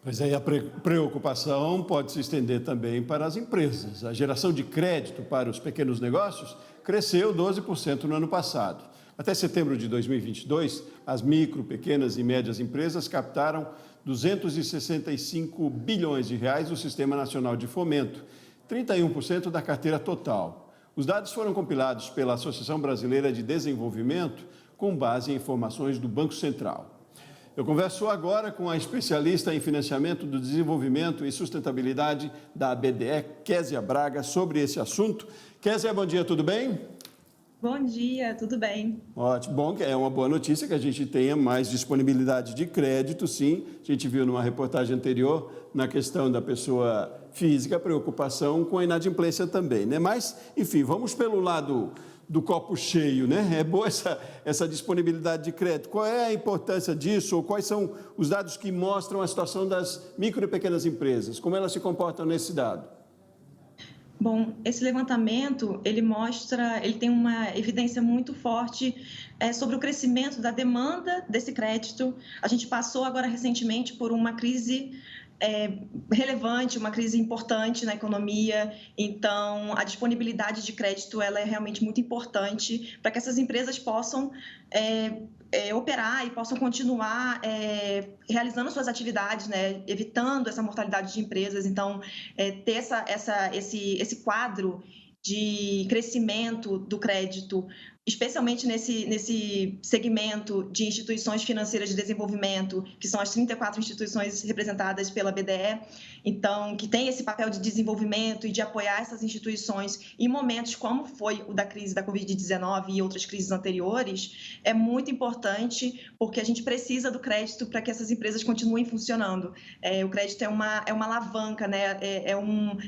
Mas aí a preocupação pode se estender também para as empresas. A geração de crédito para os pequenos negócios cresceu 12% no ano passado. Até setembro de 2022, as micro, pequenas e médias empresas captaram 265 bilhões de reais do Sistema Nacional de Fomento, 31% da carteira total. Os dados foram compilados pela Associação Brasileira de Desenvolvimento com base em informações do Banco Central. Eu converso agora com a especialista em financiamento do desenvolvimento e sustentabilidade da BDE, Késia Braga, sobre esse assunto. Késia, bom dia, tudo bem? Bom dia, tudo bem? Ótimo, bom, é uma boa notícia que a gente tenha mais disponibilidade de crédito, sim. A gente viu numa reportagem anterior, na questão da pessoa física, preocupação com a inadimplência também, né? Mas, enfim, vamos pelo lado do copo cheio, né? É boa essa disponibilidade de crédito. Qual é a importância disso, ou quais são os dados que mostram a situação das micro e pequenas empresas? Como elas se comportam nesse dado? Bom, esse levantamento, ele tem uma evidência muito forte sobre o crescimento da demanda desse crédito. A gente passou agora recentemente por uma crise relevante, uma crise importante na economia, então a disponibilidade de crédito ela é realmente muito importante para que essas empresas possam operar e possam continuar realizando suas atividades, né, evitando essa mortalidade de empresas. Então, ter esse quadro de crescimento do crédito, especialmente nesse segmento de instituições financeiras de desenvolvimento, que são as 34 instituições representadas pela BDE, então, que tem esse papel de desenvolvimento e de apoiar essas instituições em momentos como foi o da crise da Covid-19 e outras crises anteriores, é muito importante, porque a gente precisa do crédito para que essas empresas continuem funcionando. O crédito é uma alavanca, né? É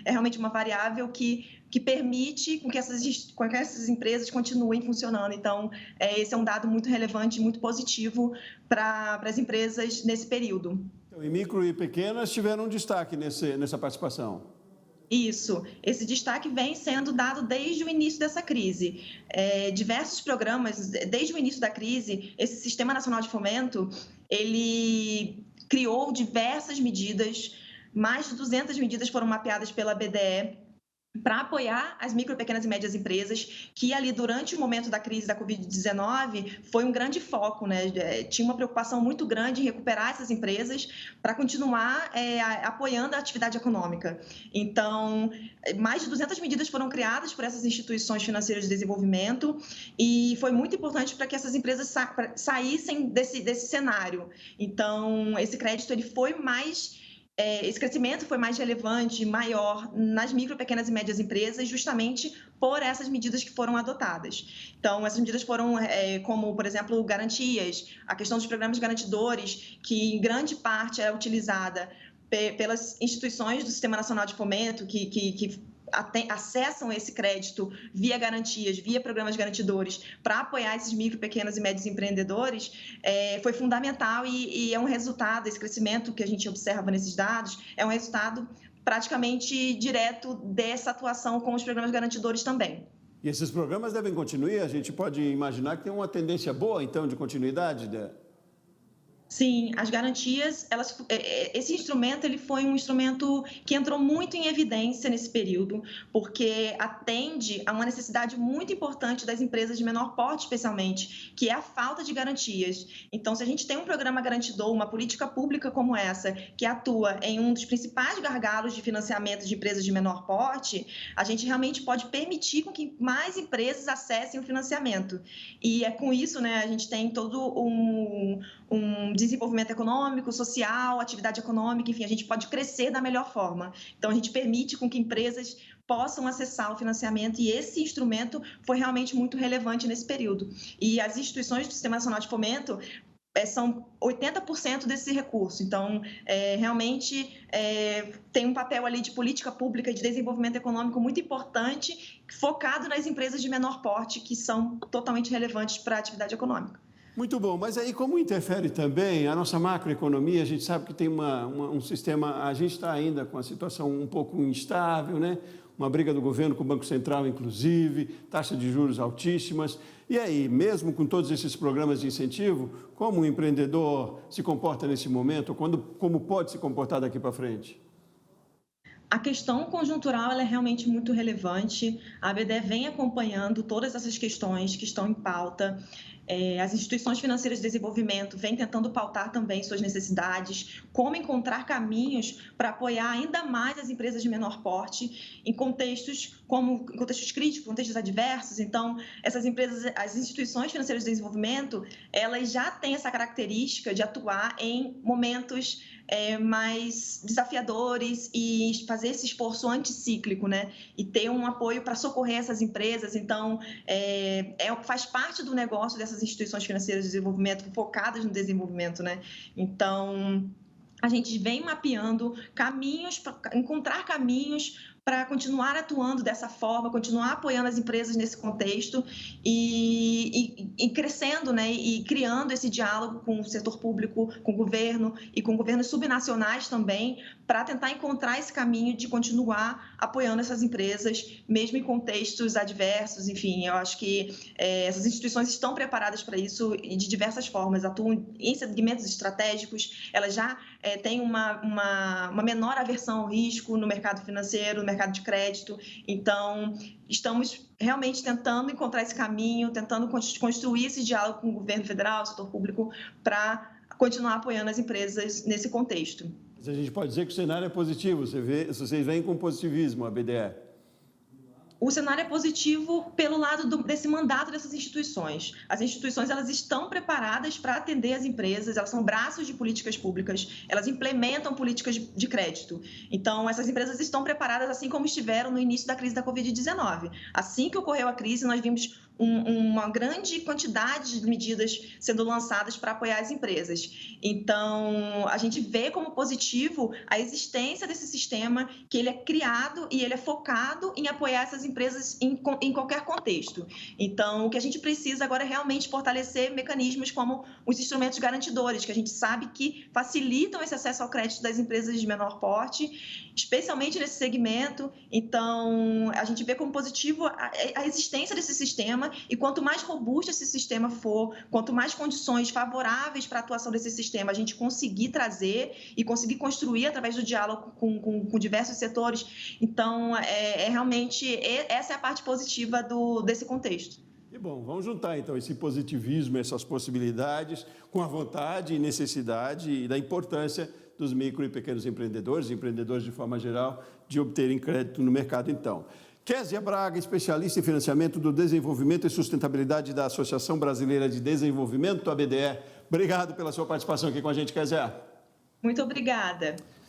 realmente uma variável que permite com que essas empresas continuem funcionando. Então, esse é um dado muito relevante, muito positivo para as empresas nesse período. Então, e micro e pequenas tiveram um destaque nessa participação. Isso, esse destaque vem sendo dado desde o início dessa crise. Diversos programas, desde o início da crise, esse Sistema Nacional de Fomento, ele criou diversas medidas, mais de 200 medidas foram mapeadas pela BDE, para apoiar as micro, pequenas e médias empresas, que ali durante o momento da crise da Covid-19 foi um grande foco, né? Tinha uma preocupação muito grande em recuperar essas empresas para continuar apoiando a atividade econômica. Então, mais de 200 medidas foram criadas por essas instituições financeiras de desenvolvimento e foi muito importante para que essas empresas saíssem desse cenário. Então, esse crédito ele foi esse crescimento foi mais relevante, maior nas micro, pequenas e médias empresas, justamente por essas medidas que foram adotadas. Então, essas medidas foram como, por exemplo, garantias, a questão dos programas garantidores, que em grande parte é utilizada pelas instituições do Sistema Nacional de Fomento, que acessam esse crédito via garantias, via programas garantidores, para apoiar esses micro, pequenos e médios empreendedores, foi fundamental e é um resultado, esse crescimento que a gente observa nesses dados, é um resultado praticamente direto dessa atuação com os programas garantidores também. E esses programas devem continuar? A gente pode imaginar que tem uma tendência boa, então, de continuidade? Sim, as garantias, esse instrumento ele foi um instrumento que entrou muito em evidência nesse período, porque atende a uma necessidade muito importante das empresas de menor porte, especialmente, que é a falta de garantias. Então, se a gente tem um programa garantidor, uma política pública como essa, que atua em um dos principais gargalos de financiamento de empresas de menor porte, a gente realmente pode permitir com que mais empresas acessem o financiamento. E com isso, né, a gente tem todo um desenvolvimento econômico, social, atividade econômica, enfim, a gente pode crescer da melhor forma. Então, a gente permite com que empresas possam acessar o financiamento e esse instrumento foi realmente muito relevante nesse período. E as instituições do Sistema Nacional de Fomento são 80% desse recurso. Então, realmente tem um papel ali de política pública de desenvolvimento econômico muito importante, focado nas empresas de menor porte, que são totalmente relevantes para a atividade econômica. Muito bom, mas aí como interfere também a nossa macroeconomia? A gente sabe que tem um sistema, a gente está ainda com a situação um pouco instável, né? uma briga do governo com o Banco Central, inclusive, taxa de juros altíssimas. E aí, mesmo com todos esses programas de incentivo, como o empreendedor se comporta nesse momento, como pode se comportar daqui para frente? A questão conjuntural ela é realmente muito relevante. A BDE vem acompanhando todas essas questões que estão em pauta. As instituições financeiras de desenvolvimento vêm tentando pautar também suas necessidades, como encontrar caminhos para apoiar ainda mais as empresas de menor porte em contextos críticos, contextos adversos. Então, essas empresas, as instituições financeiras de desenvolvimento, elas já têm essa característica de atuar em momentos mais desafiadores e fazer esse esforço anticíclico, né? E ter um apoio para socorrer essas empresas. Então, faz parte do negócio dessas instituições financeiras de desenvolvimento focadas no desenvolvimento, né? Então, a gente vem mapeando caminhos, encontrar caminhos para continuar atuando dessa forma, continuar apoiando as empresas nesse contexto e crescendo, né, e criando esse diálogo com o setor público, com o governo e com governos subnacionais também, para tentar encontrar esse caminho de continuar apoiando essas empresas, mesmo em contextos adversos. Enfim, eu acho que essas instituições estão preparadas para isso e de diversas formas, atuam em segmentos estratégicos, elas já têm uma menor aversão ao risco no mercado financeiro, no mercado de crédito. Então, estamos realmente tentando encontrar esse caminho, tentando construir esse diálogo com o governo federal, o setor público, para continuar apoiando as empresas nesse contexto. Mas a gente pode dizer que o cenário é positivo, vocês vêm com positivismo, a BDE. O cenário é positivo pelo lado desse mandato dessas instituições. As instituições elas estão preparadas para atender as empresas, elas são braços de políticas públicas, elas implementam políticas de crédito. Então, essas empresas estão preparadas assim como estiveram no início da crise da Covid-19. Assim que ocorreu a crise, nós vimos uma grande quantidade de medidas sendo lançadas para apoiar as empresas. Então, a gente vê como positivo a existência desse sistema, que ele é criado e ele é focado em apoiar essas empresas em qualquer contexto. Então, o que a gente precisa agora é realmente fortalecer mecanismos como os instrumentos garantidores, que a gente sabe que facilitam esse acesso ao crédito das empresas de menor porte, especialmente nesse segmento. Então, a gente vê como positivo a existência desse sistema, e quanto mais robusto esse sistema for, quanto mais condições favoráveis para a atuação desse sistema a gente conseguir trazer e conseguir construir através do diálogo com diversos setores, então, realmente, essa é a parte positiva desse contexto. E bom, vamos juntar então esse positivismo, essas possibilidades, com a vontade e necessidade e da importância dos micro e pequenos empreendedores de forma geral, de obterem crédito no mercado então. Kézia Braga, especialista em financiamento do desenvolvimento e sustentabilidade da Associação Brasileira de Desenvolvimento, a BDE. Obrigado pela sua participação aqui com a gente, Kézia. Muito obrigada.